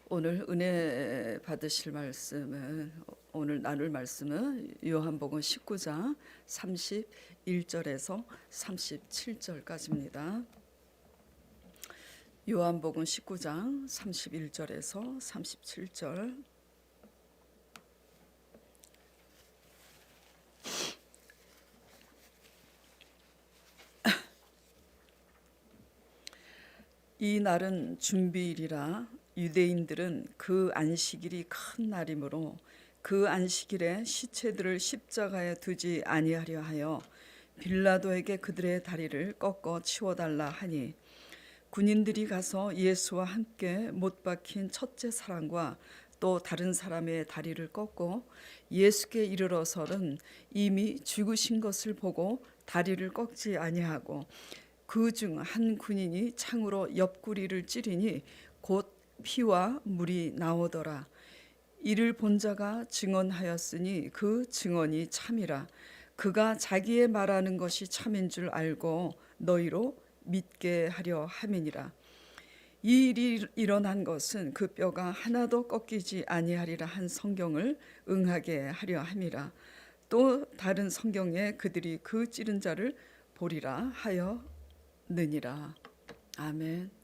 오늘 은혜 받으실 말씀은 오늘 나눌 말씀은 요한복음 19장 31절에서 37절까지입니다. 요한복음 19장 31절에서 37절. 이 날은 준비일이라 유대인들은 그 안식일이 큰 날이므로 그 안식일에 시체들을 십자가에 두지 아니하려 하여 빌라도에게 그들의 다리를 꺾어 치워달라 하니, 군인들이 가서 예수와 함께 못 박힌 첫째 사람과 또 다른 사람의 다리를 꺾고 예수께 이르러서는 이미 죽으신 것을 보고 다리를 꺾지 아니하고, 그 중 한 군인이 창으로 옆구리를 찌르니 곧 피와 물이 나오더라. 이를 본 자가 증언하였으니 그 증언이 참이라. 그가 자기의 말하는 것이 참인 줄 알고 너희로 믿게 하려 함이니라. 이 일이 일어난 것은 그 뼈가 하나도 꺾이지 아니하리라 한 성경을 응하게 하려 함이라. 또 다른 성경에 그들이 그 찌른 자를 보리라 하였느니라. 아멘.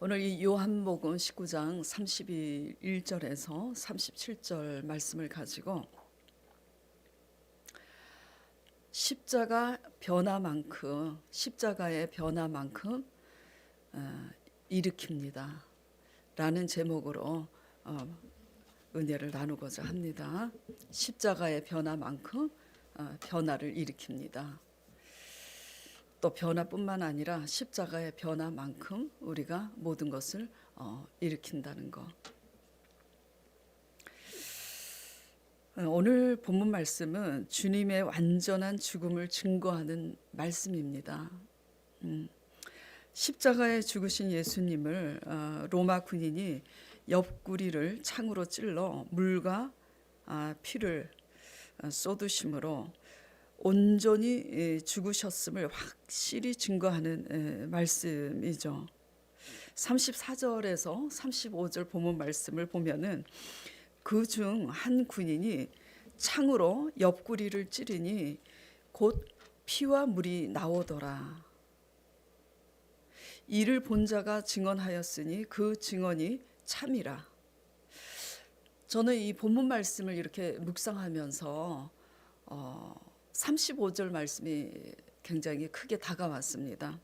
오늘 이 요한복음 19장 31절에서 37절 말씀을 가지고 십자가의 변화만큼 일으킵니다 라는 제목으로 은혜를 나누고자 합니다. 십자가의 변화만큼 변화를 일으킵니다. 또 변화뿐만 아니라 십자가의 변화만큼 우리가 모든 것을 일으킨다는 것. 오늘 본문 말씀은 주님의 완전한 죽음을 증거하는 말씀입니다. 십자가에 죽으신 예수님을 로마 군인이 옆구리를 창으로 찔러 물과 피를 쏟으심으로 온전히 죽으셨음을 확실히 증거하는 말씀이죠. 34절에서 35절 본문 말씀을 보면은 그 중 한 군인이 창으로 옆구리를 찌르니 곧 피와 물이 나오더라. 이를 본 자가 증언하였으니 그 증언이 참이라. 저는 이 본문 말씀을 이렇게 묵상하면서 35절 말씀이 굉장히 크게 다가왔습니다.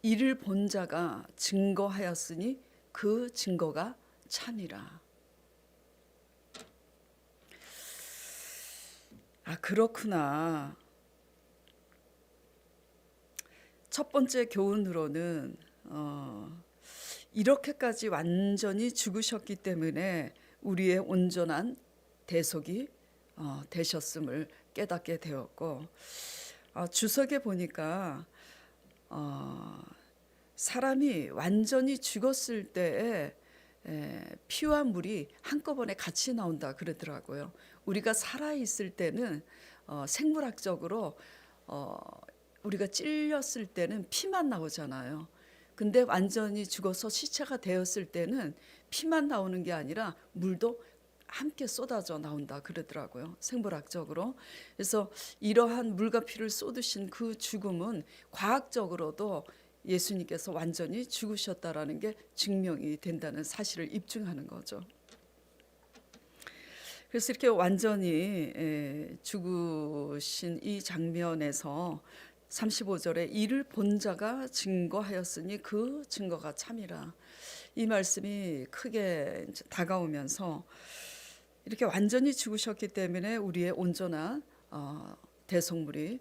이를 본 자가 증거하였으니 그 증거가 참이라. 그렇구나. 첫 번째 교훈으로는 이렇게까지 완전히 죽으셨기 때문에 우리의 온전한 대속이 되셨음을 깨닫게 되었고, 주석에 보니까 사람이 완전히 죽었을 때에 피와 물이 한꺼번에 같이 나온다 그러더라고요. 우리가 살아있을 때는 생물학적으로 우리가 찔렸을 때는 피만 나오잖아요. 근데 완전히 죽어서 시체가 되었을 때는 피만 나오는 게 아니라 물도 함께 쏟아져 나온다 그러더라고요, 생물학적으로. 그래서 이러한 물과 피를 쏟으신 그 죽음은 과학적으로도 예수님께서 완전히 죽으셨다라는 게 증명이 된다는 사실을 입증하는 거죠. 그래서 이렇게 완전히 죽으신 이 장면에서 35절에 이를 본 자가 증거하였으니 그 증거가 참이라. 이 말씀이 크게 다가오면서 이렇게 완전히 죽으셨기 때문에 우리의 온전한 대속물이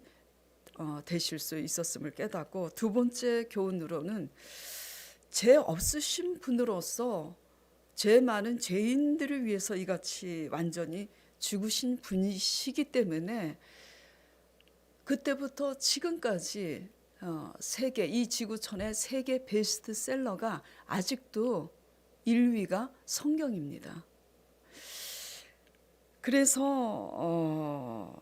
되실 수 있었음을 깨닫고, 두 번째 교훈으로는 죄 없으신 분으로서 죄 많은 죄인들을 위해서 이같이 완전히 죽으신 분이시기 때문에 그때부터 지금까지 세계, 이 지구촌의 세계 베스트셀러가 아직도 1위가 성경입니다. 그래서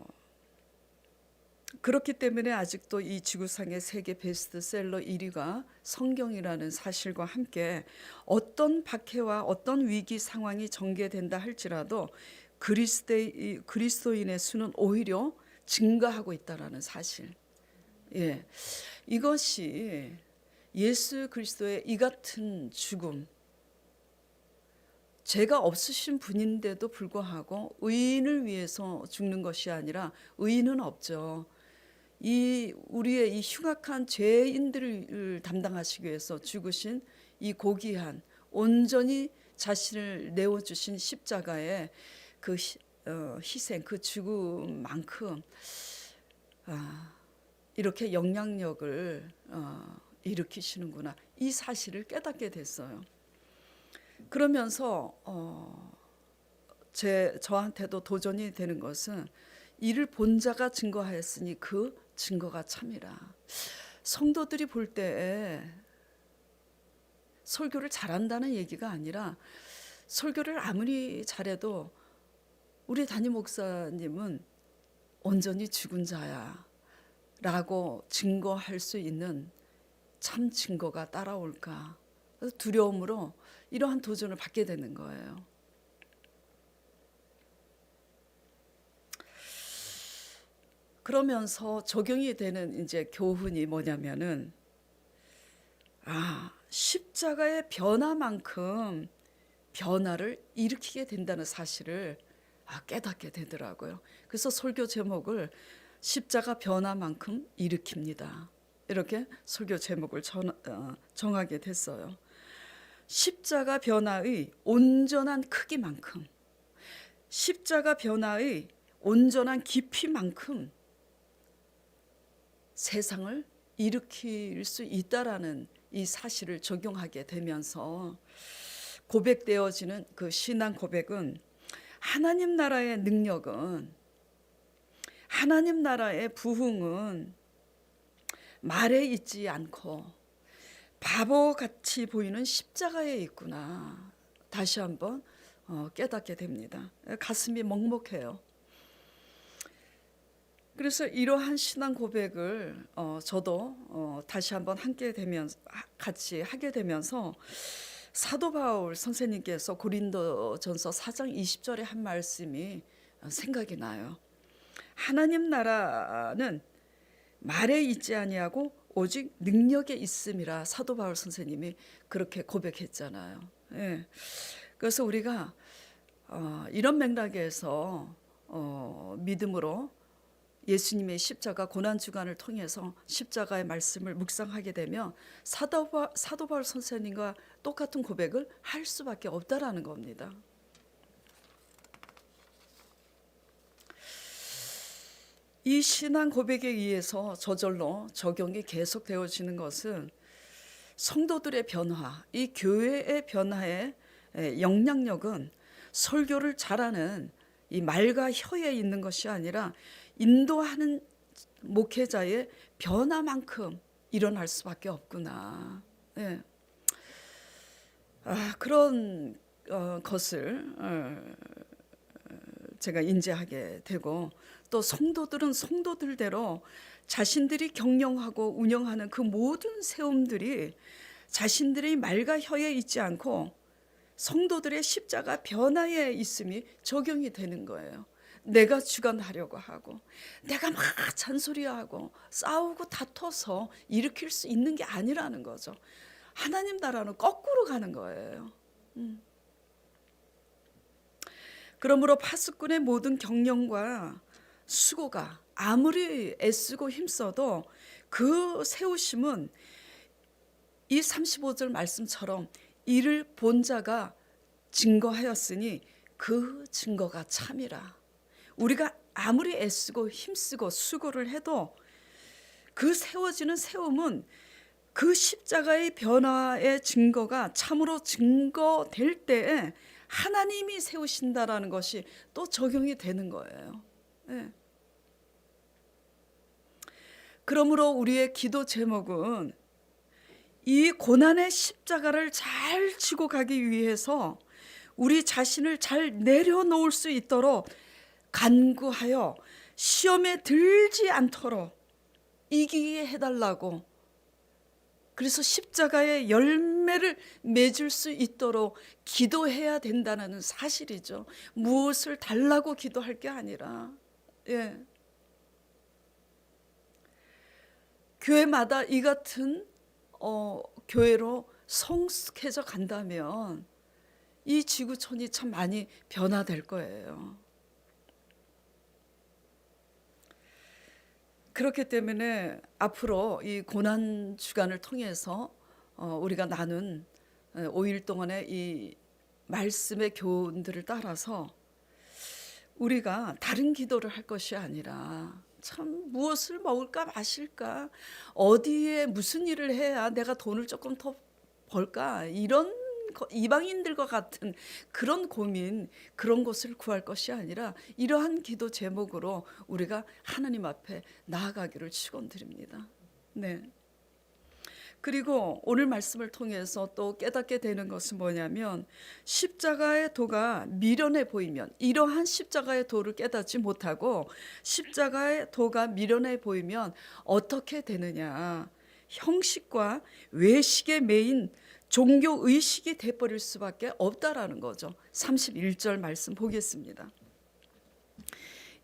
그렇기 때문에 아직도 이 지구상의 세계 베스트셀러 1위가 성경이라는 사실과 함께 어떤 박해와 어떤 위기 상황이 전개된다 할지라도 그리스도인의 수는 오히려 증가하고 있다라는 사실. 예, 이것이 예수 그리스도의 이 같은 죽음, 죄가 없으신 분인데도 불구하고 의인을 위해서 죽는 것이 아니라 의인은 없죠. 이 우리의 이 흉악한 죄인들을 담당하시기 위해서 죽으신 이 고귀한 온전히 자신을 내어주신 십자가의 그 희생, 그 죽음만큼 이렇게 영향력을 일으키시는구나, 이 사실을 깨닫게 됐어요. 그러면서 저한테도 도전이 되는 것은 이를 본 자가 증거하였으니 그 증거가 참이라. 성도들이 볼 때 설교를 잘한다는 얘기가 아니라 설교를 아무리 잘해도 우리 담임 목사님은 온전히 죽은 자야 라고 증거할 수 있는 참 증거가 따라올까, 두려움으로 이러한 도전을 받게 되는 거예요. 그러면서 적용이 되는 이제 교훈이 뭐냐면은, 십자가의 변화만큼 변화를 일으키게 된다는 사실을 깨닫게 되더라고요. 그래서 설교 제목을 십자가 변화만큼 일으킵니다, 이렇게 설교 제목을 정하게 됐어요. 십자가 변화의 온전한 크기만큼, 십자가 변화의 온전한 깊이만큼 세상을 일으킬 수 있다라는 이 사실을 적용하게 되면서 고백되어지는 그 신앙 고백은, 하나님 나라의 능력은, 하나님 나라의 부흥은 말에 있지 않고 바보같이 보이는 십자가에 있구나, 다시 한번 깨닫게 됩니다. 가슴이 먹먹해요. 그래서 이러한 신앙 고백을 저도 다시 한번 같이 하게 되면서 사도 바울 선생님께서 고린도전서 4장 20절에 한 말씀이 생각이 나요. 하나님 나라는 말에 있지 아니하고 오직 능력에 있음이라, 사도 바울 선생님이 그렇게 고백했잖아요. 예. 그래서 우리가 이런 맥락에서 믿음으로 예수님의 십자가 고난주간을 통해서 십자가의 말씀을 묵상하게 되면 사도 바울 선생님과 똑같은 고백을 할 수밖에 없다라는 겁니다. 이 신앙 고백에 의해서 저절로 적용이 계속되어지는 것은 성도들의 변화, 이 교회의 변화의 영향력은 설교를 잘하는 이 말과 혀에 있는 것이 아니라 인도하는 목회자의 변화만큼 일어날 수밖에 없구나. 네. 그런 것을 제가 인지하게 되고, 또 성도들은 성도들대로 자신들이 경영하고 운영하는 그 모든 세움들이 자신들의 말과 혀에 있지 않고 성도들의 십자가 변화에 있음이 적용이 되는 거예요. 내가 주관하려고 하고 내가 막 잔소리하고 싸우고 다퉈서 일으킬 수 있는 게 아니라는 거죠. 하나님 나라는 거꾸로 가는 거예요. 그러므로 파수꾼의 모든 경영과 수고가 아무리 애쓰고 힘써도 그 세우심은 이 35절 말씀처럼 이를 본 자가 증거하였으니 그 증거가 참이라. 우리가 아무리 애쓰고 힘쓰고 수고를 해도 그 세워지는 세움은 그 십자가의 변화의 증거가 참으로 증거될 때에 하나님이 세우신다라는 것이 또 적용이 되는 거예요. 네. 그러므로 우리의 기도 제목은 이 고난의 십자가를 잘 지고 가기 위해서 우리 자신을 잘 내려놓을 수 있도록 간구하여 시험에 들지 않도록 이기게 해달라고, 그래서 십자가의 열매를 맺을 수 있도록 기도해야 된다는 사실이죠. 무엇을 달라고 기도할 게 아니라, 예. 교회마다 이 같은 교회로 성숙해져 간다면 이 지구촌이 참 많이 변화될 거예요. 그렇기 때문에 앞으로 이 고난 주간을 통해서 우리가 나눈 5일 동안의 이 말씀의 교훈들을 따라서 우리가 다른 기도를 할 것이 아니라, 참 무엇을 먹을까 마실까, 어디에 무슨 일을 해야 내가 돈을 조금 더 벌까, 이런 이방인들과 같은 그런 고민, 그런 것을 구할 것이 아니라 이러한 기도 제목으로 우리가 하나님 앞에 나아가기를 축원드립니다. 네. 그리고 오늘 말씀을 통해서 또 깨닫게 되는 것은 뭐냐면, 십자가의 도가 미련해 보이면, 이러한 십자가의 도를 깨닫지 못하고 십자가의 도가 미련해 보이면 어떻게 되느냐, 형식과 외식에 매인 종교 의식이 돼버릴 수밖에 없다라는 거죠. 31절 말씀 보겠습니다.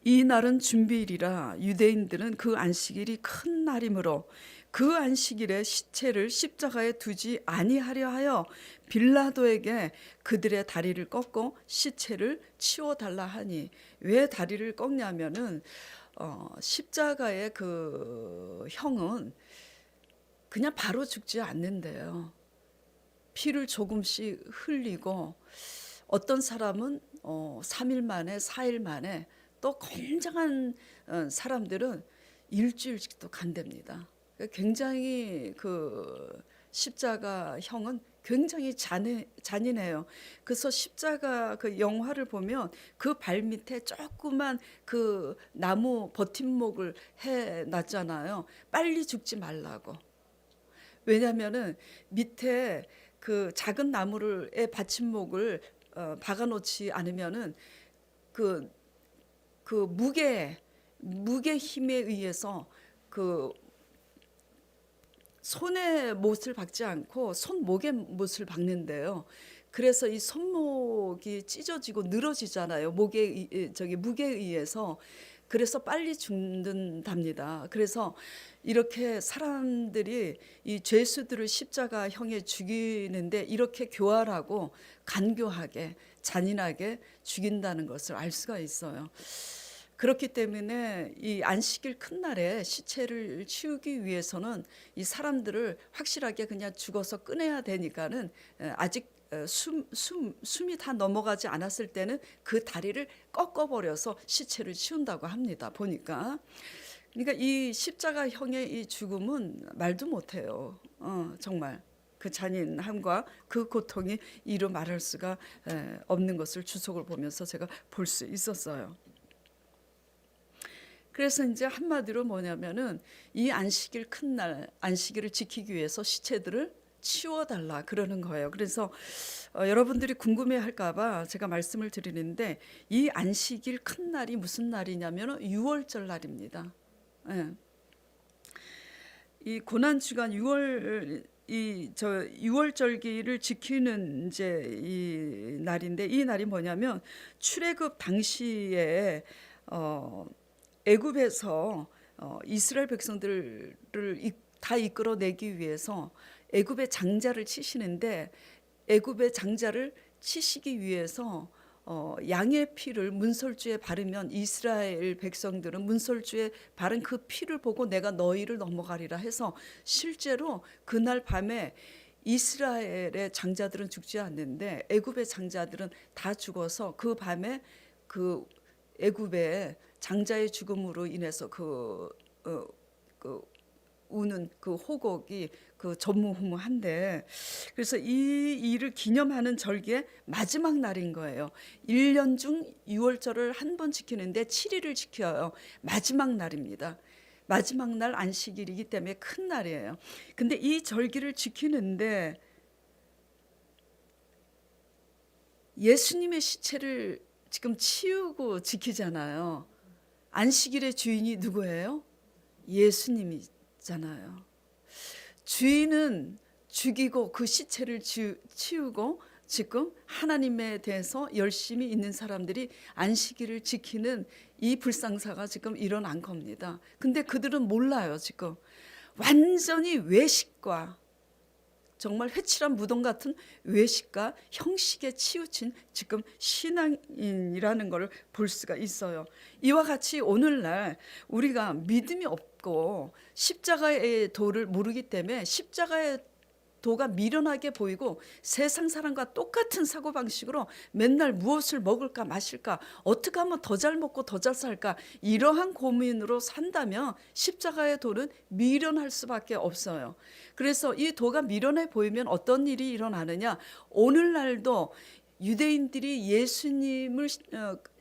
이 날은 준비일이라 유대인들은 그 안식일이 큰 날이므로 그 안식일에 시체를 십자가에 두지 아니하려 하여 빌라도에게 그들의 다리를 꺾고 시체를 치워달라 하니, 왜 다리를 꺾냐면은 십자가의 그 형은 그냥 바로 죽지 않는데요. 피를 조금씩 흘리고, 어떤 사람은 3일 만에 4일 만에, 또 건장한 사람들은 일주일씩도 간답니다. 굉장히 그 십자가형은 굉장히 잔인해요. 그래서 십자가 그 영화를 보면 그 발 밑에 조그만 그 나무 버팀목을 해 놨잖아요. 빨리 죽지 말라고. 왜냐면은 밑에 그 작은 나무의 받침목을 박아놓지 않으면은 그 무게 힘에 의해서 그 손에 못을 박지 않고 손목에 못을 박는데요. 그래서 이 손목이 찢어지고 늘어지잖아요. 무게에 의해서. 그래서 빨리 죽는답니다. 그래서 이렇게 사람들이 이 죄수들을 십자가형에 죽이는데 이렇게 교활하고 간교하게 잔인하게 죽인다는 것을 알 수가 있어요. 그렇기 때문에 이 안식일 큰 날에 시체를 치우기 위해서는 이 사람들을 확실하게 그냥 죽어서 꺼내야 되니까는, 아직 숨이 다 넘어가지 않았을 때는 그 다리를 꺾어버려서 시체를 치운다고 합니다. 보니까. 그러니까 이 십자가형의 이 죽음은 말도 못해요. 정말 그 잔인함과 그 고통이 이루 말할 수가 없는 것을 주석을 보면서 제가 볼 수 있었어요. 그래서 이제 한마디로 뭐냐면은 이 안식일 큰 날, 안식일을 지키기 위해서 시체들을 치워달라 그러는 거예요. 그래서 여러분들이 궁금해할까봐 제가 말씀을 드리는데, 이 안식일 큰 날이 무슨 날이냐면 6월절 날입니다. 예. 이 고난 주간 6월절기를 지키는 이제 이 날인데, 이 날이 뭐냐면 출애굽 당시에 애굽에서 이스라엘 백성들을 다 이끌어내기 위해서 애굽의 장자를 치시는데, 애굽의 장자를 치시기 위해서 양의 피를 문설주에 바르면 이스라엘 백성들은 문설주에 바른 그 피를 보고 내가 너희를 넘어가리라 해서, 실제로 그날 밤에 이스라엘의 장자들은 죽지 않는데 애굽의 장자들은 다 죽어서 그 밤에 그 애굽의 장자의 죽음으로 인해서 그 우는 그 호곡이 그 전무후무한데, 그래서 이 일을 기념하는 절기의 마지막 날인 거예요. 1년 중 6월절을 한 번 지키는데 7일을 지켜요. 마지막 날입니다. 마지막 날 안식일이기 때문에 큰 날이에요. 근데 이 절기를 지키는데 예수님의 시체를 지금 치우고 지키잖아요. 안식일의 주인이 누구예요? 예수님이잖아요. 주인은 죽이고 그 시체를 치우고 지금 하나님에 대해서 열심히 있는 사람들이 안식일을 지키는 이 불상사가 지금 일어난 겁니다. 근데 그들은 몰라요. 지금 완전히 외식과 정말 회칠한 무덤 같은 외식과 형식에 치우친 지금 신앙인이라는 것을 볼 수가 있어요. 이와 같이 오늘날 우리가 믿음이 없고 십자가의 도를 모르기 때문에 십자가의 도가 미련하게 보이고 세상 사람과 똑같은 사고방식으로 맨날 무엇을 먹을까 마실까, 어떻게 하면 더 잘 먹고 더 잘 살까, 이러한 고민으로 산다면 십자가의 도는 미련할 수밖에 없어요. 그래서 이 도가 미련해 보이면 어떤 일이 일어나느냐, 오늘날도 유대인들이 예수님을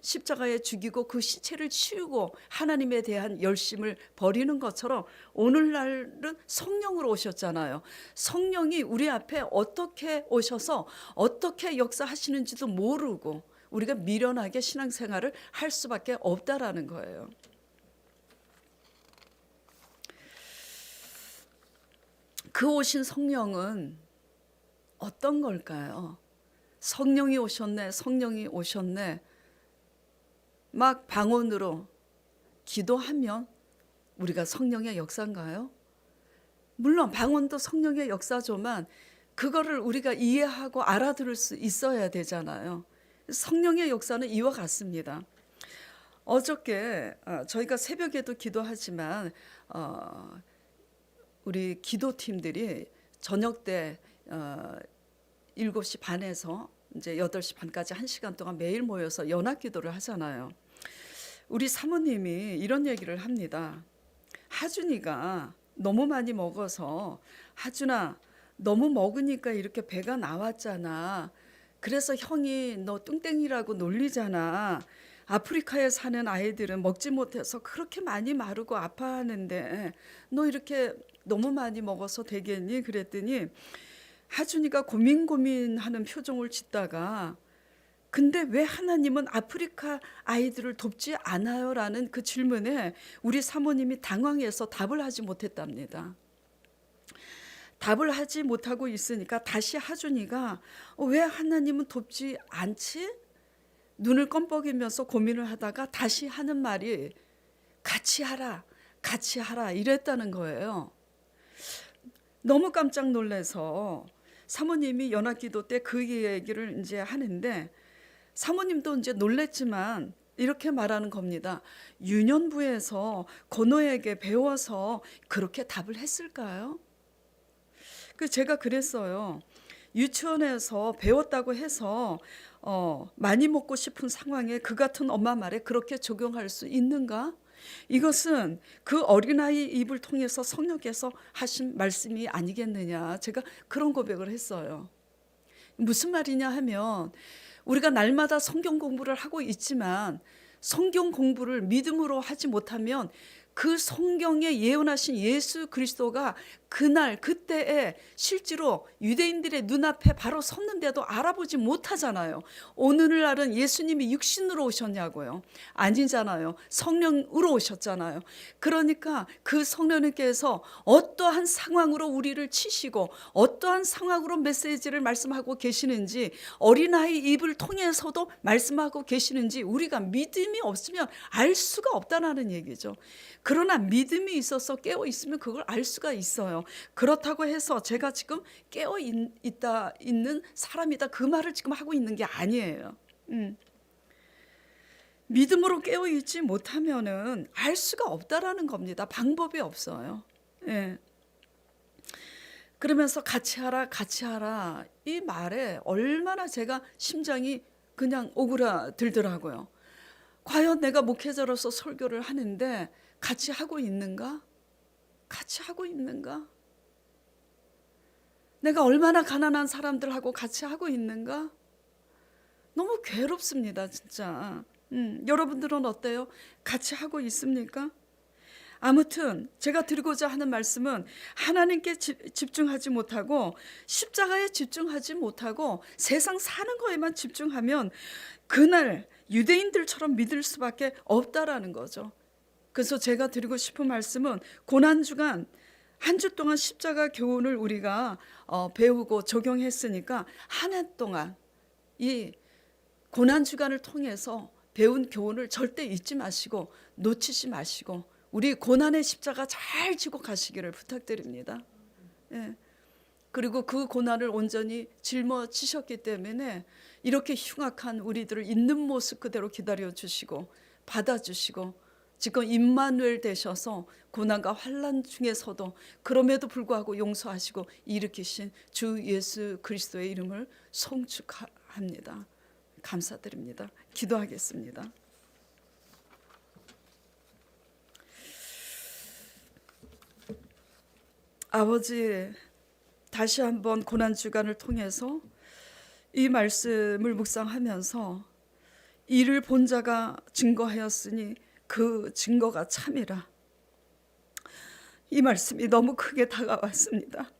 십자가에 죽이고 그 시체를 치우고 하나님에 대한 열심을 버리는 것처럼 오늘날은 성령으로 오셨잖아요. 성령이 우리 앞에 어떻게 오셔서 어떻게 역사하시는지도 모르고 우리가 미련하게 신앙생활을 할 수밖에 없다라는 거예요. 그 오신 성령은 어떤 걸까요? 성령이 오셨네, 성령이 오셨네. 막 방언으로 기도하면 우리가 성령의 역사인가요? 물론 방언도 성령의 역사지만 그거를 우리가 이해하고 알아들을 수 있어야 되잖아요. 성령의 역사는 이와 같습니다. 어저께 저희가 새벽에도 기도하지만 우리 기도팀들이 저녁 때 7시 반에서 이제 8시 반까지 1시간 동안 매일 모여서 연합 기도를 하잖아요. 우리 사모님이 이런 얘기를 합니다. 하준이가 너무 많이 먹어서, 하준아 너무 먹으니까 이렇게 배가 나왔잖아. 그래서 형이 너 뚱땡이라고 놀리잖아. 아프리카에 사는 아이들은 먹지 못해서 그렇게 많이 마르고 아파하는데 너 이렇게 너무 많이 먹어서 되겠니? 그랬더니 하준이가 고민하는 표정을 짓다가 근데 왜 하나님은 아프리카 아이들을 돕지 않아요? 라는 그 질문에 우리 사모님이 당황해서 답을 하지 못했답니다. 답을 하지 못하고 있으니까 다시 하준이가 왜 하나님은 돕지 않지? 눈을 껌뻑이면서 고민을 하다가 다시 하는 말이 같이 하라, 같이 하라 이랬다는 거예요. 너무 깜짝 놀라서 사모님이 연합기도 때 그 얘기를 이제 하는데 사모님도 이제 놀랬지만 이렇게 말하는 겁니다. 유년부에서 건호에게 배워서 그렇게 답을 했을까요? 제가 그랬어요. 유치원에서 배웠다고 해서 많이 먹고 싶은 상황에 그 같은 엄마 말에 그렇게 적용할 수 있는가? 이것은 그 어린아이 입을 통해서 성령께서 하신 말씀이 아니겠느냐. 제가 그런 고백을 했어요. 무슨 말이냐 하면 우리가 날마다 성경 공부를 하고 있지만 성경 공부를 믿음으로 하지 못하면 그 성경에 예언하신 예수 그리스도가 그날 그때에 실제로 유대인들의 눈앞에 바로 섰는데도 알아보지 못하잖아요. 오늘날은 예수님이 육신으로 오셨냐고요? 아니잖아요. 성령으로 오셨잖아요. 그러니까 그 성령님께서 어떠한 상황으로 우리를 치시고 어떠한 상황으로 메시지를 말씀하고 계시는지 어린아이 입을 통해서도 말씀하고 계시는지 우리가 믿음이 없으면 알 수가 없다는 얘기죠. 그러나 믿음이 있어서 깨어 있으면 그걸 알 수가 있어요. 그렇다고 해서 제가 지금 깨어 있는 사람이다 그 말을 지금 하고 있는 게 아니에요. 믿음으로 깨어 있지 못하면은 알 수가 없다라는 겁니다. 방법이 없어요. 예. 그러면서 같이 하라, 같이 하라 이 말에 얼마나 제가 심장이 그냥 오그라들더라고요. 과연 내가 목회자로서 설교를 하는데 같이 하고 있는가? 같이 하고 있는가? 내가 얼마나 가난한 사람들하고 같이 하고 있는가? 너무 괴롭습니다, 진짜. 여러분들은 어때요? 같이 하고 있습니까? 아무튼 제가 드리고자 하는 말씀은 하나님께 집중하지 못하고 십자가에 집중하지 못하고 세상 사는 거에만 집중하면 그날 유대인들처럼 믿을 수밖에 없다라는 거죠. 그래서 제가 드리고 싶은 말씀은 고난주간 한 주 동안 십자가 교훈을 우리가 배우고 적용했으니까 한 해 동안 이 고난주간을 통해서 배운 교훈을 절대 잊지 마시고 놓치지 마시고 우리 고난의 십자가 잘 지고 가시기를 부탁드립니다. 예. 그리고 그 고난을 온전히 짊어지셨기 때문에 이렇게 흉악한 우리들을 있는 모습 그대로 기다려 주시고 받아주시고 지금 임마누엘 되셔서 고난과 환난 중에서도 그럼에도 불구하고 용서하시고 일으키신 주 예수 그리스도의 이름을 송축합니다. 감사드립니다. 기도하겠습니다. 아버지, 다시 한번 고난주간을 통해서 이 말씀을 묵상하면서 이를 본 자가 증거하였으니 그 증거가 참이라. 이 말씀이 너무 크게 다가왔습니다.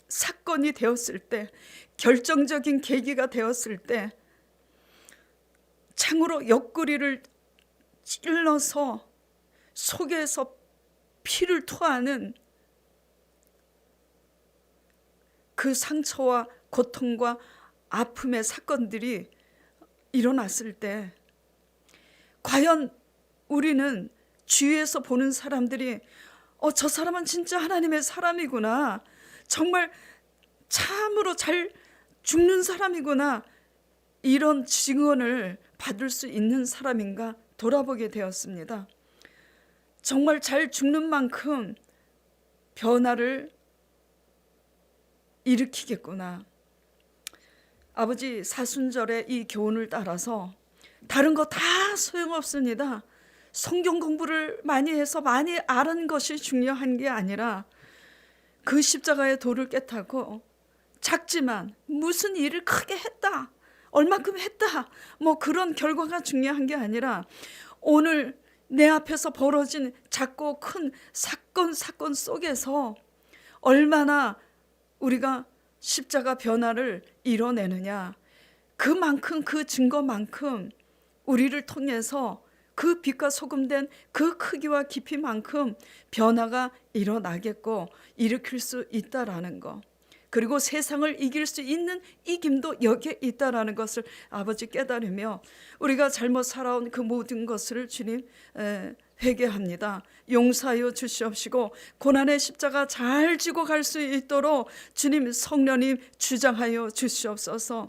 사건이 되었을 때, 결정적인 계기가 되었을 때 창으로 옆구리를 찔러서 속에서 피를 토하는 그 상처와 고통과 아픔의 사건들이 일어났을 때 과연 우리는 주위에서 보는 사람들이 저 사람은 진짜 하나님의 사람이구나, 정말 참으로 잘 죽는 사람이구나, 이런 증언을 받을 수 있는 사람인가 돌아보게 되었습니다. 정말 잘 죽는 만큼 변화를 일으키겠구나. 아버지, 사순절의 이 교훈을 따라서 다른 거 다 소용없습니다. 성경 공부를 많이 해서 많이 아는 것이 중요한 게 아니라 그 십자가의 도를 깨닫고 작지만 무슨 일을 크게 했다, 얼마큼 했다, 뭐 그런 결과가 중요한 게 아니라 오늘 내 앞에서 벌어진 작고 큰 사건 속에서 얼마나 우리가 십자가 변화를 이뤄내느냐, 그만큼 그 증거만큼 우리를 통해서 그 빛과 소금된 그 크기와 깊이만큼 변화가 일어나겠고 일으킬 수 있다라는 거, 그리고 세상을 이길 수 있는 이김도 여기에 있다라는 것을 아버지 깨달으며 우리가 잘못 살아온 그 모든 것을 주님 회개합니다. 용서하여 주시옵시고 고난의 십자가 잘 지고 갈 수 있도록 주님 성령님 주장하여 주시옵소서.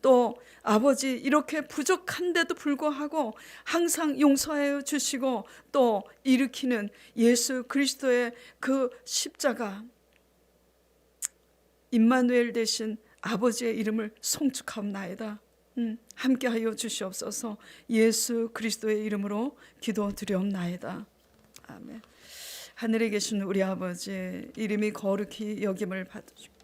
또 아버지, 이렇게 부족한데도 불구하고 항상 용서하여 주시고 또 일으키는 예수 그리스도의 그 십자가, 임마누엘 되신 아버지의 이름을 송축하옵나이다. 함께하여 주시옵소서. 예수 그리스도의 이름으로 기도드리옵나이다. 아멘. 하늘에 계신 우리 아버지, 이름이 거룩히 여김을 받으시고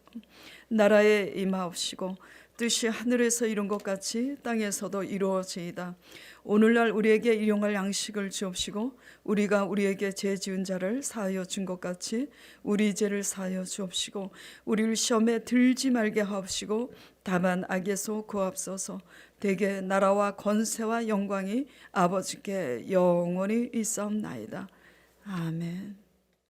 나라에 임하옵시고 뜻이 하늘에서 이룬 것 같이 땅에서도 이루어지이다. 오늘날 우리에게 일용할 양식을 주옵시고 우리가 우리에게 죄 지은 자를 사하여 준 것 같이 우리 죄를 사하여 주옵시고 우리를 시험에 들지 말게 하옵시고 다만 악에서 구하옵소서. 대개 나라와 권세와 영광이 아버지께 영원히 있사옵나이다. 아멘.